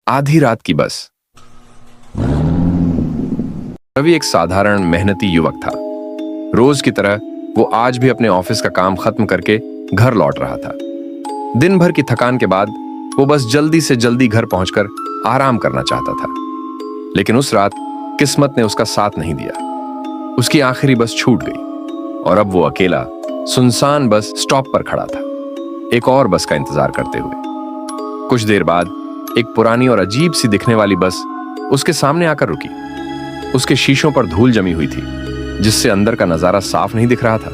आधी रात की बस। रवि एक साधारण मेहनती युवक था। रोज की तरह वो आज भी अपने ऑफिस का काम खत्म करके घर लौट रहा था। दिन भर की थकान के बाद वो बस जल्दी से जल्दी घर पहुंचकर आराम करना चाहता था, लेकिन उस रात किस्मत ने उसका साथ नहीं दिया। उसकी आखिरी बस छूट गई और अब वो अकेला सुनसान बस स्टॉप पर खड़ा था, एक और बस का इंतजार करते हुए। कुछ देर बाद एक पुरानी और अजीब सी दिखने वाली बस उसके सामने आकर रुकी। उसके शीशों पर धूल जमी हुई थी, जिससे अंदर का नजारा साफ नहीं दिख रहा था।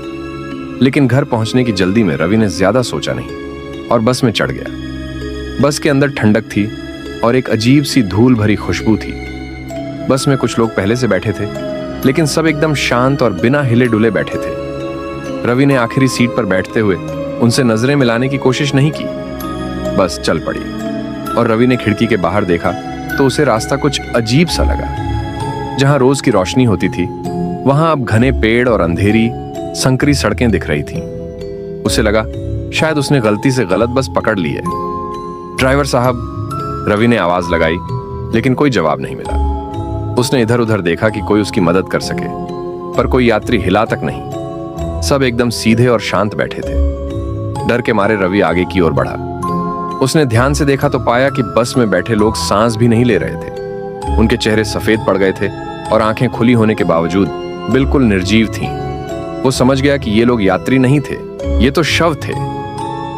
लेकिन घर पहुंचने की जल्दी में रवि ने ज्यादा सोचा नहीं और बस में चढ़ गया। बस के अंदर ठंडक थी और एक अजीब सी धूल भरी खुशबू थी। बस में कुछ लोग पहले से बैठे थे, लेकिन सब एकदम शांत और बिना हिले डुले बैठे थे। रवि ने आखिरी सीट पर बैठते हुए उनसे नजरें मिलाने की कोशिश नहीं की। बस चल पड़ी और रवि ने खिड़की के बाहर देखा तो उसे रास्ता कुछ अजीब सा लगा। जहां रोज की रोशनी होती थी, वहां अब घने पेड़ और अंधेरी संकरी सड़कें दिख रही थीं। उसे लगा शायद उसने गलती से गलत बस पकड़ ली है। ड्राइवर साहब, रवि ने आवाज लगाई, लेकिन कोई जवाब नहीं मिला। उसने इधर उधर देखा कि कोई उसकी मदद कर सके, पर कोई यात्री हिला तक नहीं। सब एकदम सीधे और शांत बैठे थे। डर के मारे रवि आगे की ओर बढ़ा। उसने ध्यान से देखा तो पाया कि बस में बैठे लोग सांस भी नहीं ले रहे थे। उनके चेहरे सफेद पड़ गए थे और आंखें खुली होने के बावजूद बिल्कुल निर्जीव थीं। वो समझ गया कि ये लोग यात्री नहीं थे, ये तो शव थे।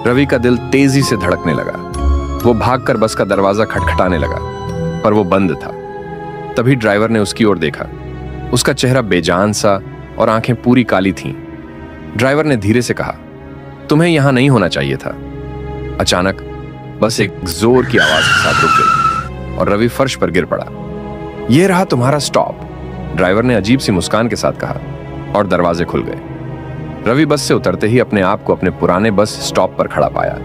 रवि का दिल तेजी से धड़कने लगा। वो भागकर बस का दरवाजा खटखटाने लगा, पर वो बंद था। तभी ड्राइवर ने उसकी ओर देखा। उसका चेहरा बेजान सा और आंखें पूरी काली थीं। ड्राइवर ने धीरे से कहा, तुम्हें यहां नहीं होना चाहिए था। अचानक बस एक जोर की आवाज के साथ रुक गई और रवि फर्श पर गिर पड़ा। यह रहा तुम्हारा स्टॉप, ड्राइवर ने अजीब सी मुस्कान के साथ कहा और दरवाजे खुल गए। रवि बस से उतरते ही अपने आप को अपने पुराने बस स्टॉप पर खड़ा पाया,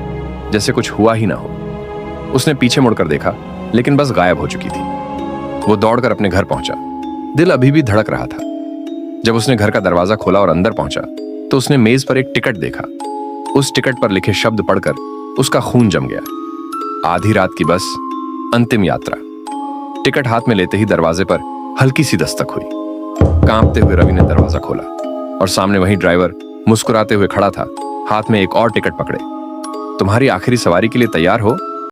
जैसे कुछ हुआ ही ना हो। उसने पीछे मुड़कर देखा, लेकिन बस गायब हो चुकी थी। वो दौड़कर अपने घर पहुंचा। दिल अभी भी धड़क रहा था। जब उसने घर का दरवाजा खोला और अंदर पहुंचा तो उसने मेज पर एक टिकट देखा। उस टिकट पर लिखे शब्द पढ़कर उसका खून जम गया। आधी रात की बस, अंतिम यात्रा। टिकट हाथ में लेते ही दरवाजे पर हल्की सी दस्तक हुई। कांपते हुए रवि ने दरवाजा खोला और सामने वही ड्राइवर मुस्कुराते हुए खड़ा था, हाथ में एक और टिकट पकड़े। तुम्हारी आखिरी सवारी के लिए तैयार हो?